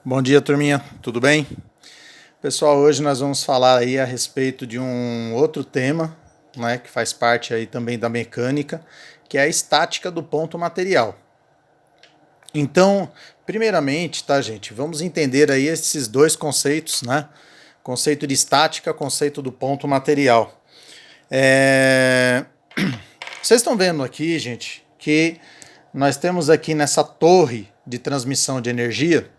Bom dia, turminha. Tudo bem? Pessoal, hoje nós vamos falar aí a respeito de um outro tema, né, que faz parte aí também da mecânica, que é a estática do ponto material. Então, primeiramente, tá, gente, vamos entender aí esses dois conceitos, né? Conceito de estática, conceito do ponto material. Vocês estão vendo aqui, gente, que nós temos aqui nessa torre de transmissão de energia,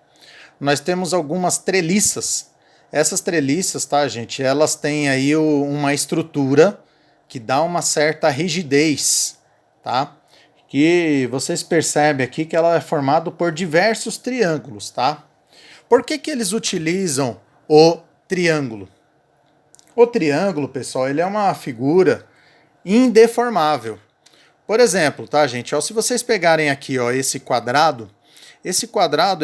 nós temos algumas treliças. Essas treliças, tá, gente, elas têm aí uma estrutura que dá uma certa rigidez, tá? Que vocês percebem aqui que ela é formada por diversos triângulos, tá? Por que eles utilizam o triângulo? O triângulo, pessoal, ele é uma figura indeformável. Por exemplo, tá, gente, ó, se vocês pegarem aqui, ó, esse quadrado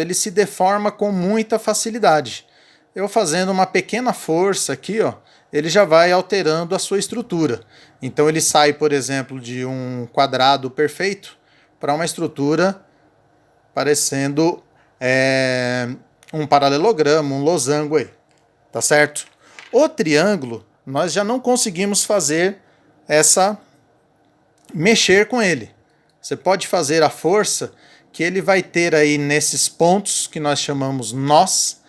ele se deforma com muita facilidade. Eu fazendo uma pequena força aqui, ó, ele já vai alterando a sua estrutura. Então ele sai, por exemplo, de um quadrado perfeito para uma estrutura parecendo um paralelogramo, um losango aí, tá certo? O triângulo, nós já não conseguimos fazer mexer com ele. Você pode fazer a força que ele vai ter aí nesses pontos que nós chamamos nós,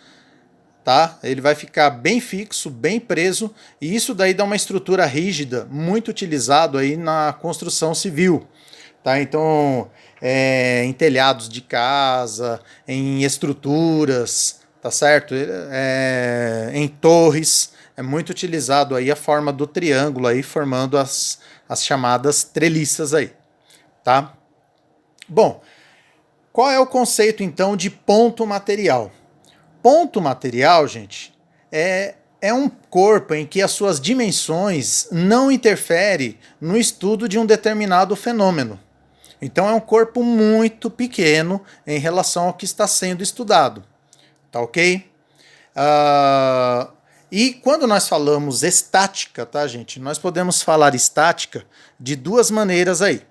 tá? Ele vai ficar bem fixo, bem preso, e isso daí dá uma estrutura rígida, muito utilizado aí na construção civil, tá? Então, em telhados de casa, em estruturas, tá certo? Em torres, é muito utilizado aí a forma do triângulo aí, formando as chamadas treliças aí, tá? Bom, qual é o conceito, então, de ponto material? Ponto material, gente, é um corpo em que as suas dimensões não interferem no estudo de um determinado fenômeno. Então, é um corpo muito pequeno em relação ao que está sendo estudado. Tá ok? E quando nós falamos estática, tá, gente? Nós podemos falar estática de duas maneiras aí.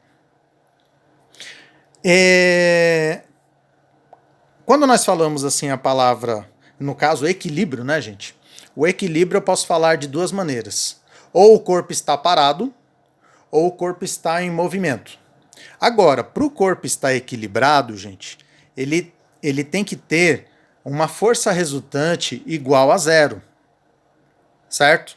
Quando nós falamos assim a palavra, no caso equilíbrio, né, gente? O equilíbrio eu posso falar de duas maneiras. Ou o corpo está parado, ou o corpo está em movimento. Agora, para o corpo estar equilibrado, gente, ele tem que ter uma força resultante igual a zero. Certo?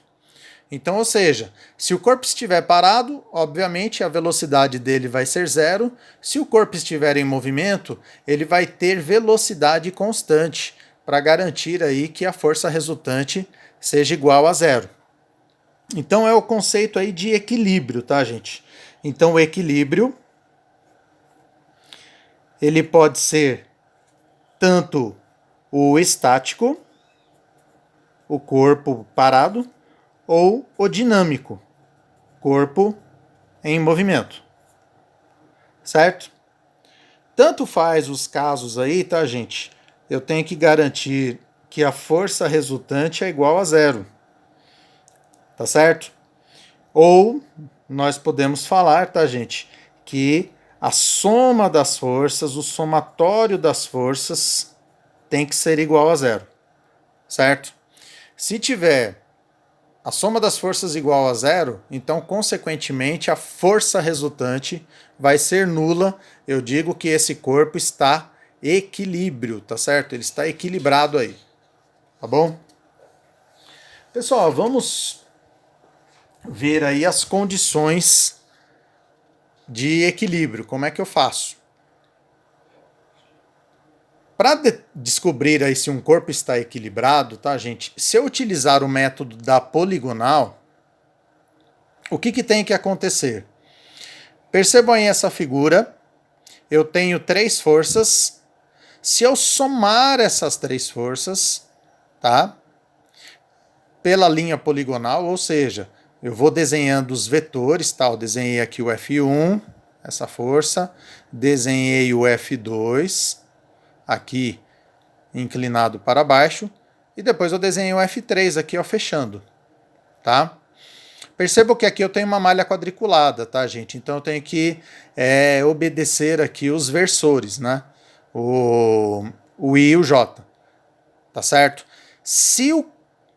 Então, ou seja, se o corpo estiver parado, obviamente a velocidade dele vai ser zero. Se o corpo estiver em movimento, ele vai ter velocidade constante para garantir aí que a força resultante seja igual a zero. Então é o conceito aí de equilíbrio, tá, gente? Então o equilíbrio ele pode ser tanto o estático, o corpo parado, ou o dinâmico, corpo em movimento. Certo? Tanto faz os casos aí, tá, gente? Eu tenho que garantir que a força resultante é igual a zero. Tá certo? Ou nós podemos falar, tá, gente, que a soma das forças, o somatório das forças tem que ser igual a zero. Certo? Se tiver a soma das forças igual a zero, então, consequentemente, a força resultante vai ser nula. Eu digo que esse corpo está equilíbrio, tá certo? Ele está equilibrado aí, tá bom? Pessoal, vamos ver aí as condições de equilíbrio. Como é que eu faço? Para descobrir aí se um corpo está equilibrado, tá, gente? Se eu utilizar o método da poligonal, o que tem que acontecer? Percebam aí essa figura. Eu tenho três forças. Se eu somar essas três forças, tá? Pela linha poligonal, ou seja, eu vou desenhando os vetores, tá? Eu desenhei aqui o F1, essa força, desenhei o F2, aqui inclinado para baixo, e depois eu desenhei o F3 aqui, ó, fechando, tá? Percebam que aqui eu tenho uma malha quadriculada, tá, gente? Então eu tenho que obedecer aqui os versores, né? O I e o J. tá certo? Se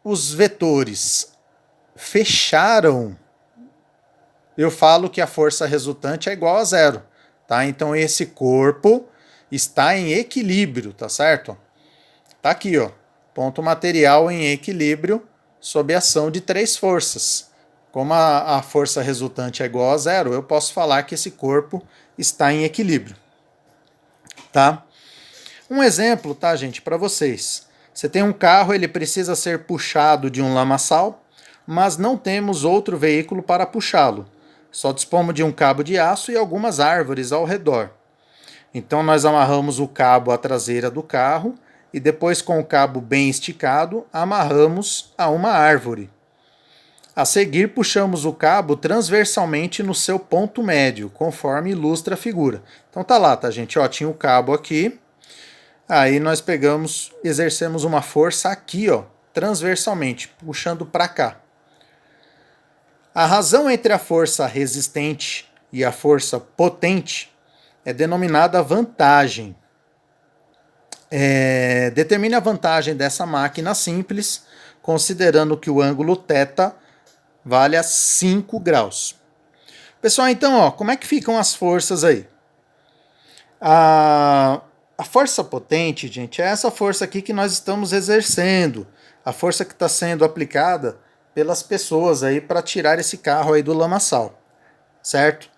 os vetores fecharam, eu falo que a força resultante é igual a zero, tá? Então esse corpo está em equilíbrio, tá certo? Tá aqui, ó, ponto material em equilíbrio sob a ação de 3 forças. Como a força resultante é igual a zero, eu posso falar que esse corpo está em equilíbrio, tá? Um exemplo, tá, gente, para vocês. Você tem um carro, ele precisa ser puxado de um lamaçal, mas não temos outro veículo para puxá-lo. Só dispomos de um cabo de aço e algumas árvores ao redor. Então nós amarramos o cabo à traseira do carro e depois, com o cabo bem esticado, amarramos a uma árvore. A seguir, puxamos o cabo transversalmente no seu ponto médio, conforme ilustra a figura. Então tá lá, tá, gente? Ó, tinha o cabo aqui. Aí nós pegamos, exercemos uma força aqui, ó, transversalmente, puxando para cá. A razão entre a força resistente e a força potente é denominada vantagem. Determine a vantagem dessa máquina simples, considerando que o ângulo θ vale a 5 graus. Pessoal, então, ó, como é que ficam as forças aí? A força potente, gente, é essa força aqui que nós estamos exercendo, a força que está sendo aplicada pelas pessoas aí para tirar esse carro aí do lamaçal, certo?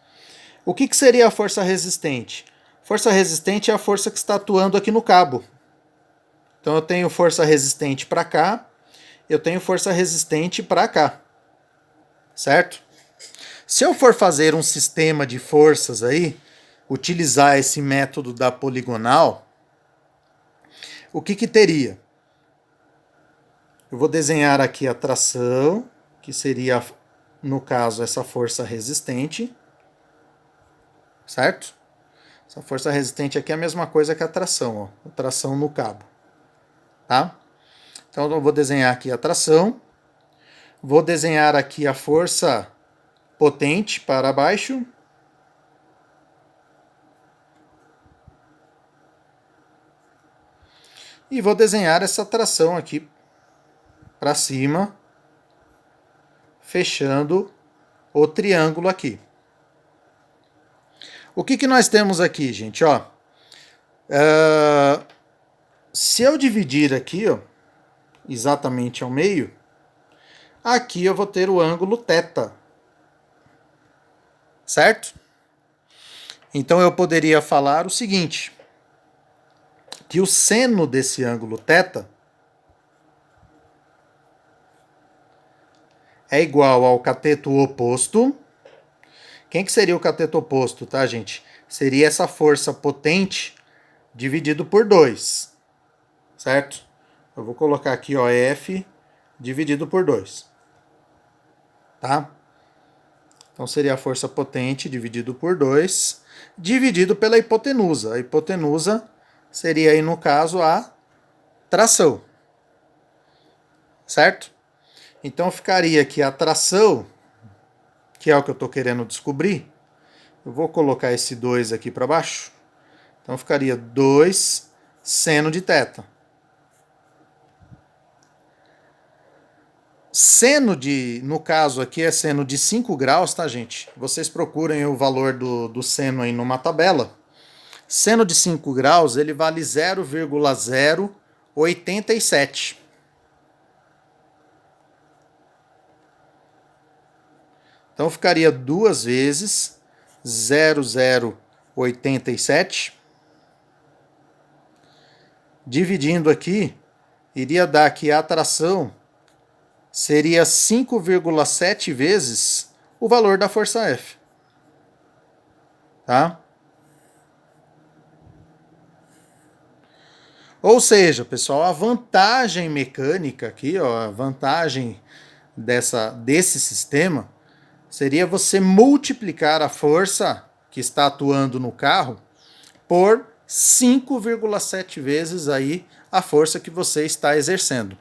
O que seria a força resistente? Força resistente é a força que está atuando aqui no cabo. Então eu tenho força resistente para cá, eu tenho força resistente para cá, certo? Se eu for fazer um sistema de forças aí, utilizar esse método da poligonal, o que teria? Eu vou desenhar aqui a tração, que seria, no caso, essa força resistente, certo? Essa força resistente aqui é a mesma coisa que a tração, ó, a tração no cabo, tá? Então eu vou desenhar aqui a tração, vou desenhar aqui a força potente para baixo, e vou desenhar essa tração aqui para cima, fechando o triângulo aqui. O que nós temos aqui, gente? Ó, se eu dividir aqui, ó, exatamente ao meio, aqui eu vou ter o ângulo θ, certo? Então eu poderia falar o seguinte, que o seno desse ângulo θ é igual ao cateto oposto. Quem que seria o cateto oposto, tá, gente? Seria essa força potente dividido por 2, certo? Eu vou colocar aqui, ó, F dividido por 2, tá? Então seria a força potente dividido por 2, dividido pela hipotenusa. A hipotenusa seria aí, no caso, a tração, certo? Então ficaria aqui a tração, que é o que eu estou querendo descobrir. Eu vou colocar esse 2 aqui para baixo. Então ficaria 2 seno de θ. Seno de, no caso aqui, é seno de 5 graus, tá, gente? Vocês procurem o valor do seno aí numa tabela. Seno de 5 graus, ele vale 0,087. Então ficaria 2 vezes 0,087. Dividindo aqui, iria dar que a tração seria 5,7 vezes o valor da força F. Tá? Ou seja, pessoal, a vantagem mecânica aqui, ó, a vantagem desse sistema seria você multiplicar a força que está atuando no carro por 5,7 vezes aí a força que você está exercendo,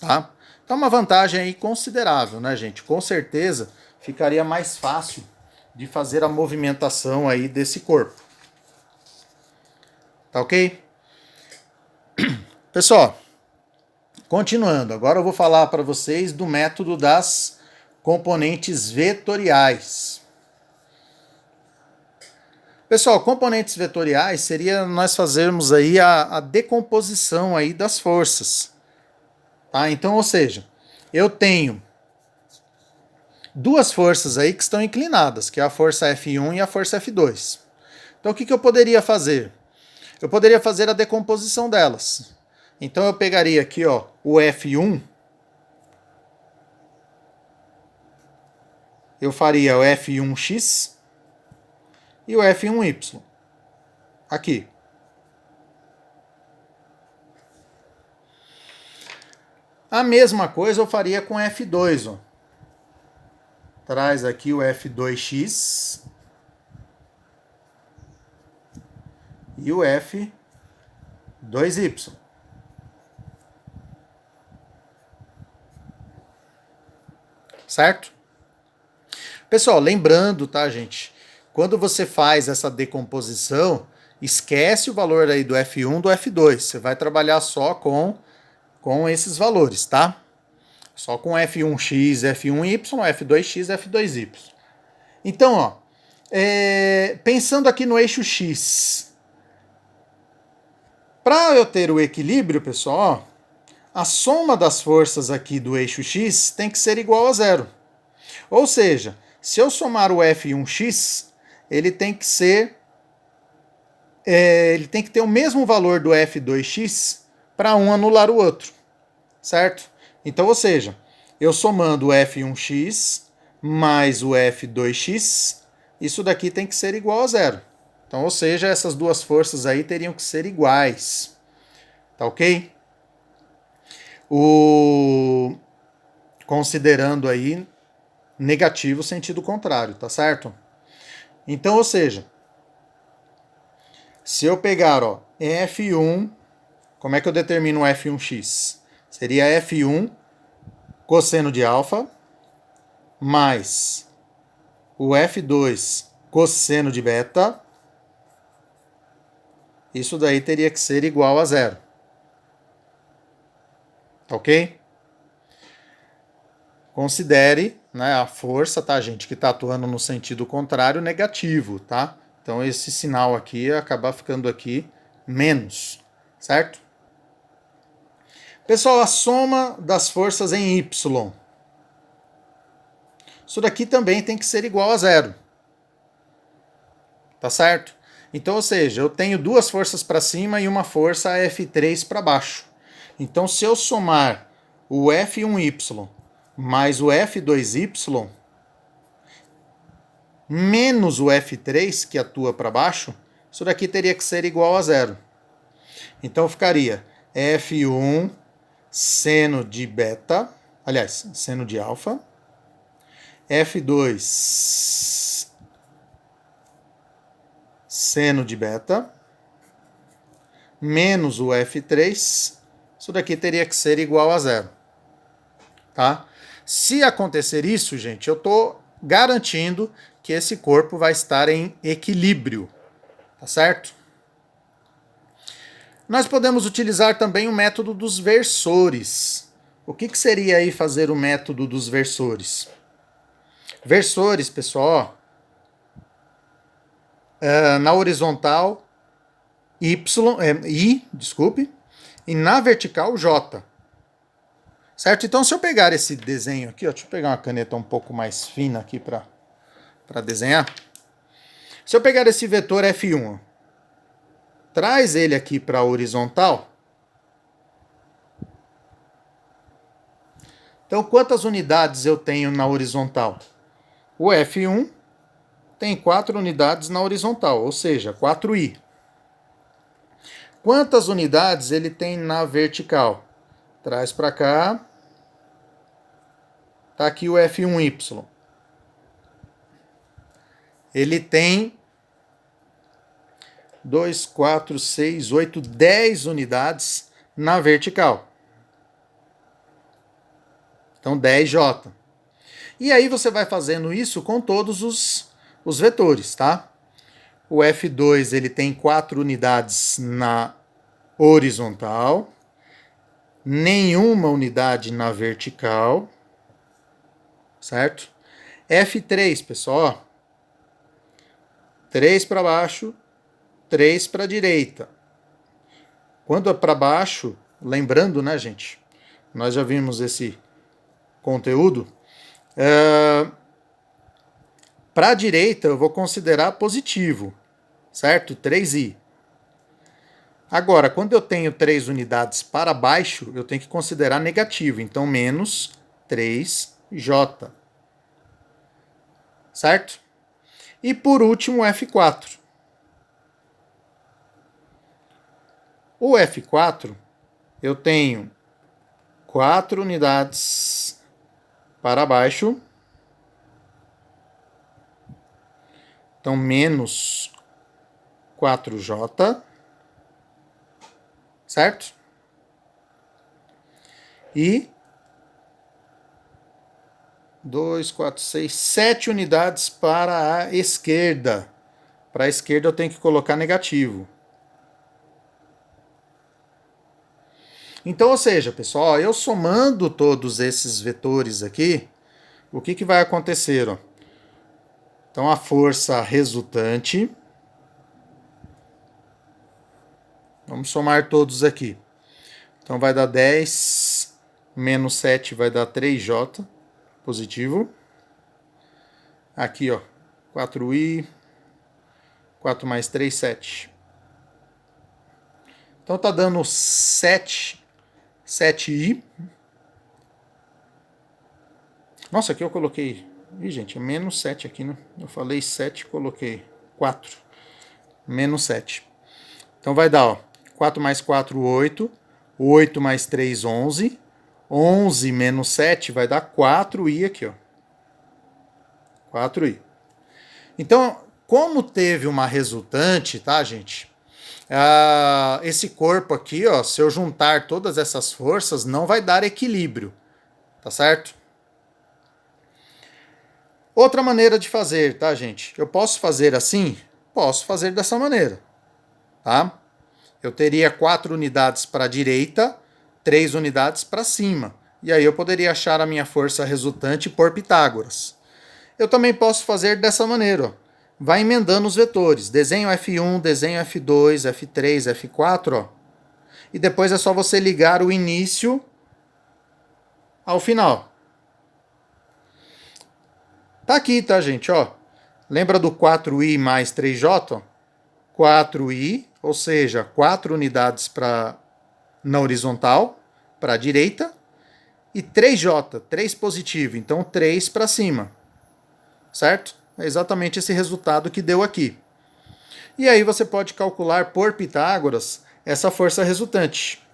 tá? Então uma vantagem aí considerável, né, gente? Com certeza ficaria mais fácil de fazer a movimentação aí desse corpo. Tá ok? Pessoal, Continuando, agora eu vou falar para vocês do método das componentes vetoriais. Pessoal, componentes vetoriais seria nós fazermos aí a decomposição aí das forças. Tá? Então, ou seja, eu tenho duas forças aí que estão inclinadas, que é a força F1 e a força F2. Então, o que eu poderia fazer? Eu poderia fazer a decomposição delas. Então, eu pegaria aqui, ó, o F1, eu faria o F1x e o F1y. Aqui. A mesma coisa eu faria com F2, ó. Traz aqui o F2x e o F2y. Certo? Pessoal, lembrando, tá, gente? Quando você faz essa decomposição, esquece o valor aí do F1 do F2. Você vai trabalhar só com esses valores, tá? Só com F1x, F1y, F2x, F2y. Então, ó, pensando aqui no eixo x, para eu ter o equilíbrio, pessoal, ó, a soma das forças aqui do eixo x tem que ser igual a zero. Ou seja, se eu somar o F1x, ele tem que ter o mesmo valor do F2x para um anular o outro, certo? Então, ou seja, eu somando o F1x mais o F2x, isso daqui tem que ser igual a zero. Então, ou seja, essas duas forças aí teriam que ser iguais. Tá ok? Considerando aí negativo sentido contrário, tá certo? Então, ou seja, se eu pegar, ó, F1, como é que eu determino o F1x? Seria F1 cosseno de alfa mais o F2 cosseno de beta. Isso daí teria que ser igual a zero. Ok? Considere, né, a força, tá, gente, que está atuando no sentido contrário negativo, tá? Então esse sinal aqui acaba ficando aqui menos, certo? Pessoal, a soma das forças em Y. Isso daqui também tem que ser igual a zero. Tá certo? Então, ou seja, eu tenho duas forças para cima e uma força F3 para baixo. Então, se eu somar o F1y mais o F2y menos o F3 que atua para baixo, isso daqui teria que ser igual a zero. Então, ficaria F1 seno de beta, aliás, seno de alfa, F2 seno de beta, menos o F3, isso daqui teria que ser igual a zero. Tá? Se acontecer isso, gente, eu estou garantindo que esse corpo vai estar em equilíbrio. Tá certo? Nós podemos utilizar também o método dos versores. O que seria aí fazer o método dos versores? Versores, pessoal, na horizontal I, desculpe, e na vertical J. Certo? Então, se eu pegar esse desenho aqui, ó, deixa eu pegar uma caneta um pouco mais fina aqui para desenhar. Se eu pegar esse vetor F1, ó, traz ele aqui para a horizontal. Então, quantas unidades eu tenho na horizontal? O F1 tem 4 unidades na horizontal, ou seja, 4i. Quantas unidades ele tem na vertical? Traz para cá. Tá aqui o F1y. Ele tem 2, 4, 6, 8, 10 unidades na vertical. Então, 10J. E aí você vai fazendo isso com todos os vetores, tá? O F2 ele tem 4 unidades na horizontal. nenhuma unidade na vertical, certo? F3, pessoal, 3 para baixo, 3 para a direita. Quando é para baixo, lembrando, né, gente? Nós já vimos esse conteúdo. Para a direita, eu vou considerar positivo, certo? 3i. Agora, quando eu tenho 3 unidades para baixo, eu tenho que considerar negativo. Então, menos 3j. Certo? E por último, o F4. O F4, eu tenho 4 unidades para baixo. Então, menos 4j. Certo? E 2, 4, 6, 7 unidades para a esquerda. Para a esquerda eu tenho que colocar negativo. Então, ou seja, pessoal, eu somando todos esses vetores aqui, o que vai acontecer? Ó? Então, a força resultante, vamos somar todos aqui. Então, vai dar 10 menos 7 vai dar 3j, positivo. Aqui, ó, 4i, 4 mais 3, 7. Então, tá dando 7i. Nossa, aqui eu coloquei... Ih, gente, é menos 7 aqui, né? Eu falei 7, coloquei 4. Menos 7. Então vai dar, ó, 4 mais 4, 8. 8 mais 3, 11. 11 menos 7 vai dar 4i aqui, ó. 4i. Então, como teve uma resultante, tá, gente? Esse corpo aqui, ó, se eu juntar todas essas forças, não vai dar equilíbrio, tá certo? Outra maneira de fazer, tá, gente? Eu posso fazer assim? Posso fazer dessa maneira, tá? Eu teria 4 unidades para a direita, 3 unidades para cima. E aí eu poderia achar a minha força resultante por Pitágoras. Eu também posso fazer dessa maneira, ó. Vai emendando os vetores. Desenho F1, desenho F2, F3, F4, ó. E depois é só você ligar o início ao final. Tá aqui, tá, gente, ó. Lembra do 4i mais 3j? 4i, ou seja, 4 unidades na horizontal, para a direita, e 3j, 3 positivo, então 3 para cima. Certo? É exatamente esse resultado que deu aqui. E aí você pode calcular por Pitágoras essa força resultante.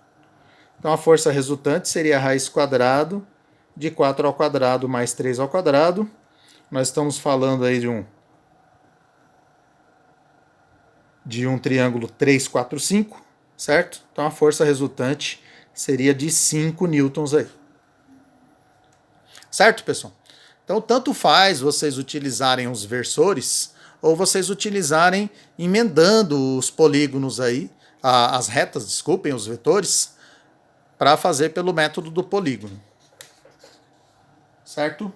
Então a força resultante seria a raiz quadrado de 4 ao quadrado mais 3 ao quadrado. Nós estamos falando aí de um triângulo 3, 4, 5, certo? Então a força resultante seria de 5 newtons aí. Certo, pessoal? Então tanto faz vocês utilizarem os versores ou vocês utilizarem emendando os polígonos aí, as retas, desculpem, os vetores, para fazer pelo método do polígono. Certo?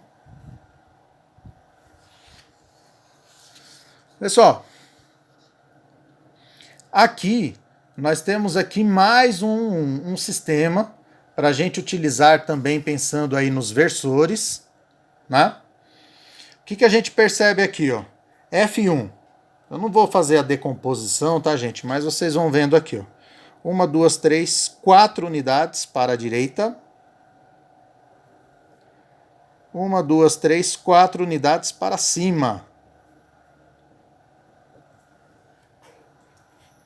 Pessoal, aqui nós temos aqui mais um sistema para a gente utilizar também pensando aí nos versores, né? O que a gente percebe aqui, ó? F1. Eu não vou fazer a decomposição, tá, gente? Mas vocês vão vendo aqui, ó. 1, 2, 3, 4 unidades para a direita. 1, 2, 3, 4 unidades para cima.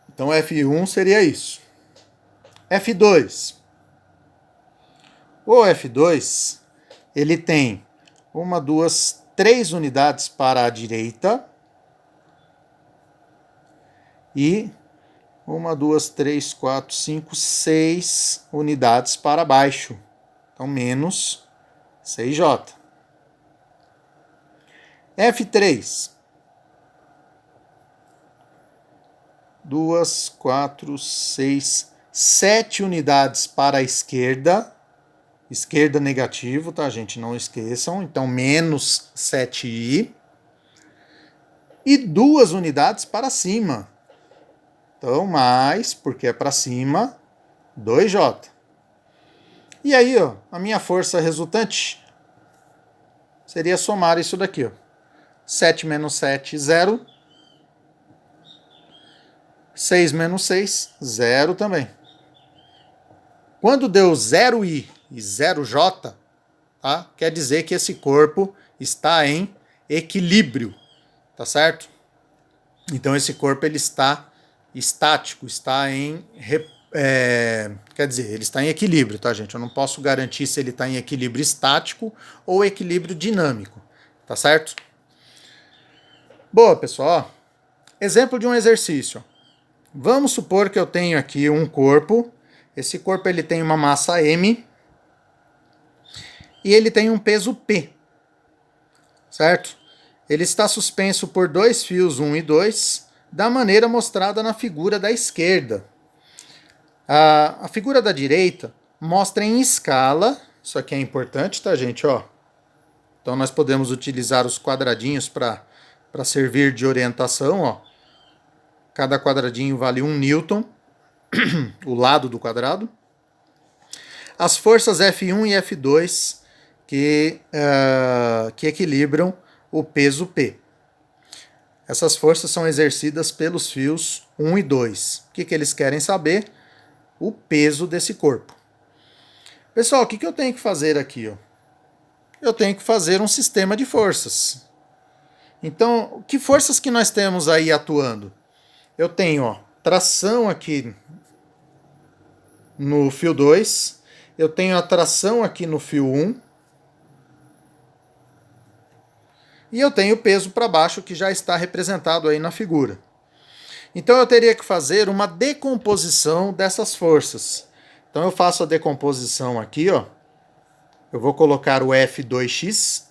Então F1 seria isso. F2. O F2, ele tem 1, 2, 3 unidades para a direita. E 1, 2, 3, 4, 5, 6 unidades para baixo. Então, menos 6J. F3. 2, 4, 6, 7 unidades para a esquerda. Esquerda negativo, tá, gente? Não esqueçam. Então, menos 7i. E 2 unidades para cima. Então, mais, porque é para cima, 2j. E aí, ó, a minha força resultante seria somar isso daqui, ó. 7 menos 7, 0. 6 menos 6, 0 também. Quando deu 0i e 0j, tá? Quer dizer que esse corpo está em equilíbrio, tá certo? Então esse corpo ele está estático, está em quer dizer, ele está em equilíbrio, tá, gente? Eu não posso garantir se ele está em equilíbrio estático ou equilíbrio dinâmico, tá certo? Boa, pessoal. Exemplo de um exercício. Vamos supor que eu tenho aqui um corpo. Esse corpo ele tem uma massa m e ele tem um peso p, certo? Ele está suspenso por 2 fios 1 e 2, da maneira mostrada na figura da esquerda. A figura da direita mostra em escala, isso aqui é importante, tá, gente? Ó. Então nós podemos utilizar os quadradinhos para servir de orientação. Ó. Cada quadradinho vale 1 newton, o lado do quadrado. As forças F1 e F2 que equilibram o peso P. Essas forças são exercidas pelos fios 1 e 2. O que eles querem saber? O peso desse corpo. Pessoal, o que eu tenho que fazer aqui? Ó? Eu tenho que fazer um sistema de forças. Então, que forças que nós temos aí atuando? Eu tenho, ó, tração aqui no fio 2, eu tenho a tração aqui no fio 1, e eu tenho o peso para baixo que já está representado aí na figura. Então eu teria que fazer uma decomposição dessas forças. Então eu faço a decomposição aqui, ó. Eu vou colocar o F2x,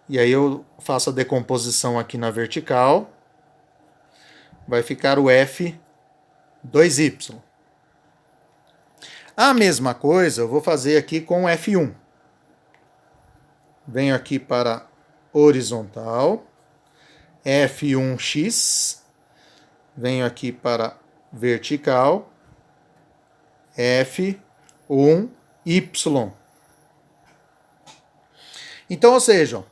e aí eu faço a decomposição aqui na vertical. Vai ficar o F2y. A mesma coisa eu vou fazer aqui com o F1. Venho aqui para horizontal, F1x, venho aqui para vertical, F1y. Então, ou seja,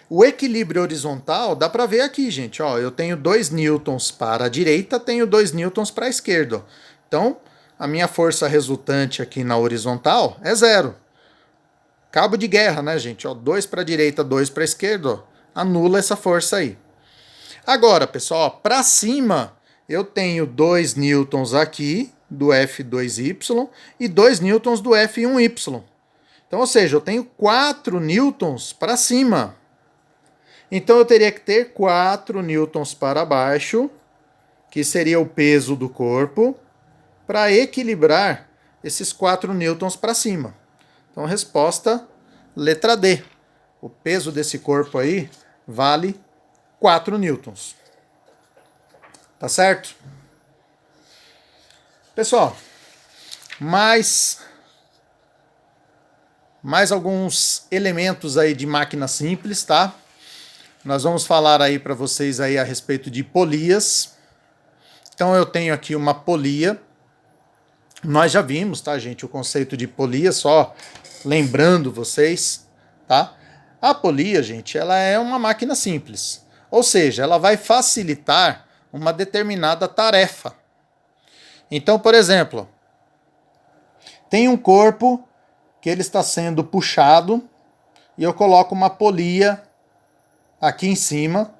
o equilíbrio horizontal dá para ver aqui, gente. Ó, eu tenho 2 newtons para a direita, tenho 2 newtons para a esquerda. Então, a minha força resultante aqui na horizontal é 0. Cabo de guerra, né, gente? 2 para a direita, 2 para a esquerda. Ó, anula essa força aí. Agora, pessoal, para cima, eu tenho 2 newtons aqui do F2y e 2 newtons do F1y. Então, ou seja, eu tenho 4 newtons para cima. Então, eu teria que ter 4 newtons para baixo, que seria o peso do corpo, para equilibrar esses 4 newtons para cima. Então, resposta, letra D. O peso desse corpo aí vale 4 newtons. Tá certo? Pessoal, mais alguns elementos aí de máquina simples, tá? Nós vamos falar aí para vocês aí a respeito de polias. Então eu tenho aqui uma polia. Nós já vimos, tá, gente, o conceito de polia, só lembrando vocês, tá? A polia, gente, ela é uma máquina simples. Ou seja, ela vai facilitar uma determinada tarefa. Então, por exemplo, tem um corpo que ele está sendo puxado e eu coloco uma polia aqui em cima.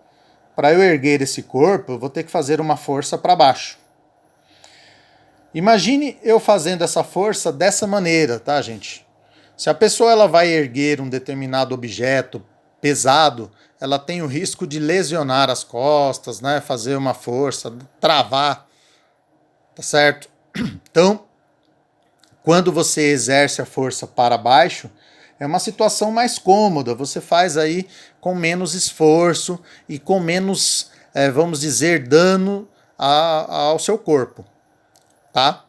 Para eu erguer esse corpo, eu vou ter que fazer uma força para baixo. Imagine eu fazendo essa força dessa maneira, tá, gente? Se a pessoa ela vai erguer um determinado objeto pesado, ela tem o risco de lesionar as costas, né? Fazer uma força, travar, tá certo? Então, quando você exerce a força para baixo, é uma situação mais cômoda, você faz aí com menos esforço e com menos, vamos dizer, dano ao seu corpo, tá?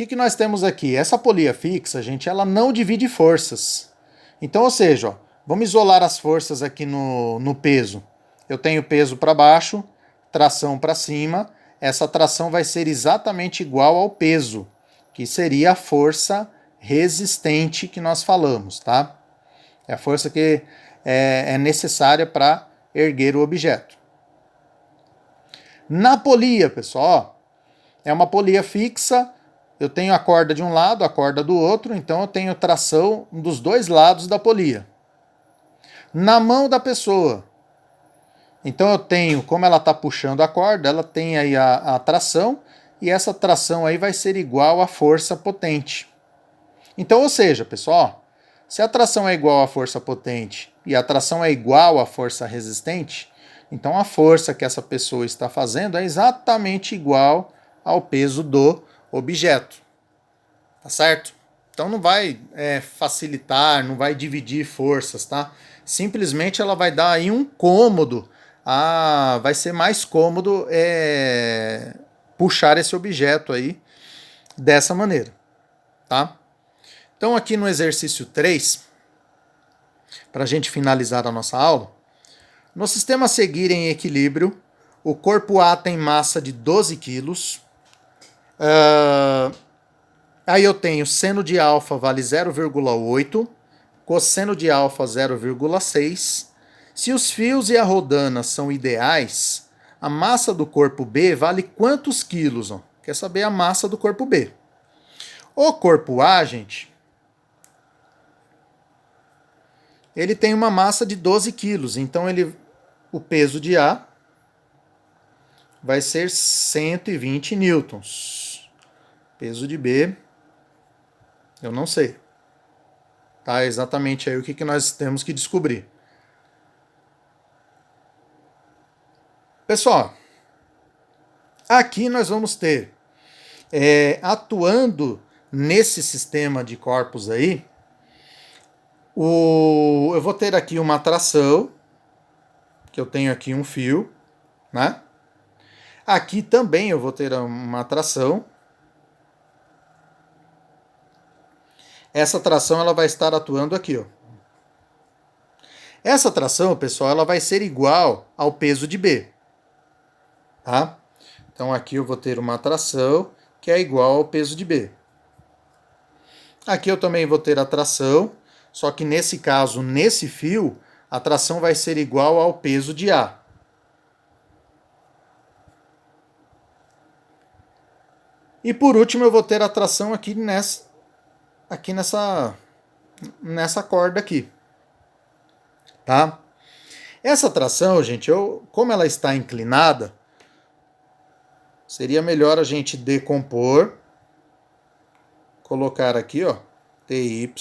que nós temos aqui? Essa polia fixa, gente, ela não divide forças. Então, ou seja, ó, vamos isolar as forças aqui no peso. Eu tenho peso para baixo, tração para cima. Essa tração vai ser exatamente igual ao peso, que seria a força resistente que nós falamos, tá? É a força que é necessária para erguer o objeto. Na polia, pessoal, é uma polia fixa. Eu tenho a corda de um lado, a corda do outro, então eu tenho tração dos dois lados da polia. Na mão da pessoa, então eu tenho, como ela está puxando a corda, ela tem aí a tração, e essa tração aí vai ser igual à força potente. Então, ou seja, pessoal, se a tração é igual à força potente e a tração é igual à força resistente, então a força que essa pessoa está fazendo é exatamente igual ao peso do objeto. Tá certo? Então não vai facilitar, não vai dividir forças, tá? Simplesmente ela vai dar aí um cômodo. Vai ser mais cômodo puxar esse objeto aí dessa maneira, tá? Então aqui no exercício 3, para a gente finalizar a nossa aula, no sistema a seguir em equilíbrio, o corpo A tem massa de 12 quilos. Aí eu tenho seno de alfa vale 0,8, cosseno de alfa 0,6. Se os fios e a rodana são ideais, a massa do corpo B vale quantos quilos? Ó? Quer saber a massa do corpo B. O corpo A, gente, ele tem uma massa de 12 quilos, então o peso de A vai ser 120 newtons. Peso de B, eu não sei. Tá? Exatamente aí o que nós temos que descobrir. Pessoal, aqui nós vamos ter, atuando nesse sistema de corpos aí, eu vou ter aqui uma tração, que eu tenho aqui um fio, né? Aqui também eu vou ter uma tração. Essa tração ela vai estar atuando aqui, ó. Essa tração, pessoal, ela vai ser igual ao peso de B, tá? Então aqui eu vou ter uma tração que é igual ao peso de B. Aqui eu também vou ter a tração, só que nesse caso, nesse fio, a tração vai ser igual ao peso de A. E por último eu vou ter a tração aqui nessa corda aqui, tá? Essa tração, gente, como ela está inclinada, seria melhor a gente decompor, colocar aqui, ó, TY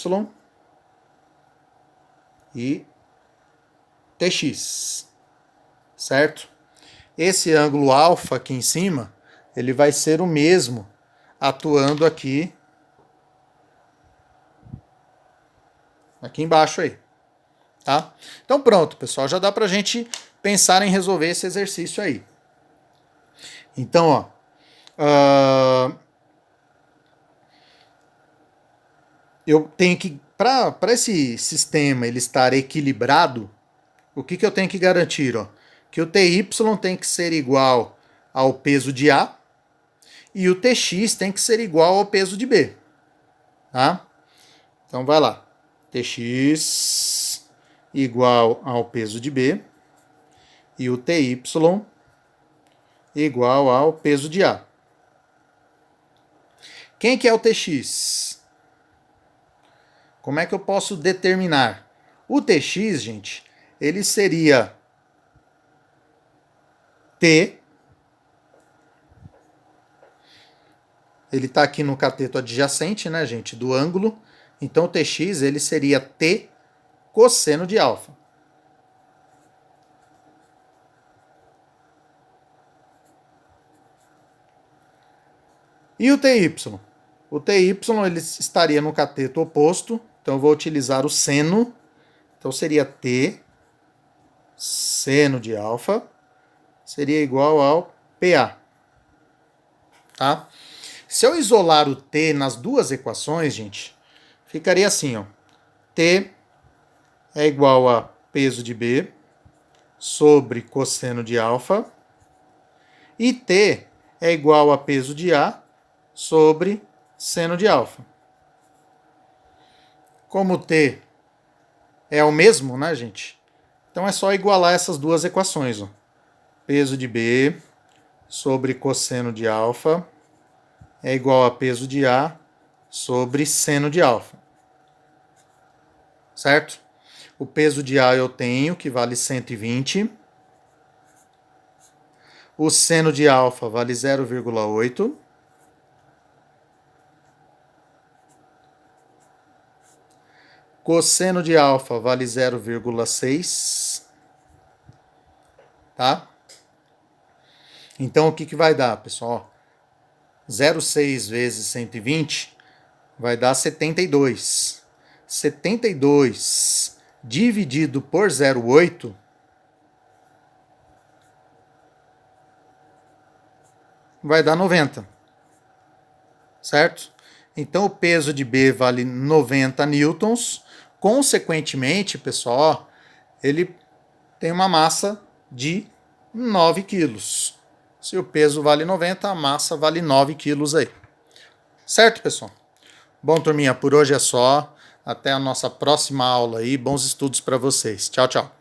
e TX, certo? Esse ângulo alfa aqui em cima, ele vai ser o mesmo atuando aqui embaixo aí, tá? Então pronto, pessoal, já dá pra gente pensar em resolver esse exercício aí. Então, ó, eu tenho que, para esse sistema ele estar equilibrado, o que eu tenho que garantir? Ó? Que o TY tem que ser igual ao peso de A e o TX tem que ser igual ao peso de B. Tá? Então vai lá. TX igual ao peso de B e o TY igual ao peso de A. Quem que é o TX? Como é que eu posso determinar? O TX, gente, ele seria T. Ele está aqui no cateto adjacente, né, gente, do ângulo. Então o TX ele seria T cosseno de alfa. E o TY? O TY ele estaria no cateto oposto, então eu vou utilizar o seno. Então seria T seno de alfa seria igual ao PA. Tá? Se eu isolar o T nas duas equações, gente, ficaria assim, ó. T é igual a peso de B sobre cosseno de alfa. E T é igual a peso de A sobre seno de alfa. Como T é o mesmo, né, gente? Então é só igualar essas duas equações, ó. Peso de B sobre cosseno de alfa é igual a peso de A sobre seno de alfa. Certo? O peso de A eu tenho, que vale 120. O seno de alfa vale 0,8. Cosseno de alfa vale 0,6. Tá? Então, o que vai dar, pessoal? 0,6 vezes 120 vai dar 72. 72 dividido por 0,8 vai dar 90. Certo? Então, o peso de B vale 90 newtons. Consequentemente, pessoal, ele tem uma massa de 9 quilos. Se o peso vale 90, a massa vale 9 quilos aí. Certo, pessoal? Bom, turminha, por hoje é só. Até a nossa próxima aula aí. Bons estudos para vocês. Tchau, tchau.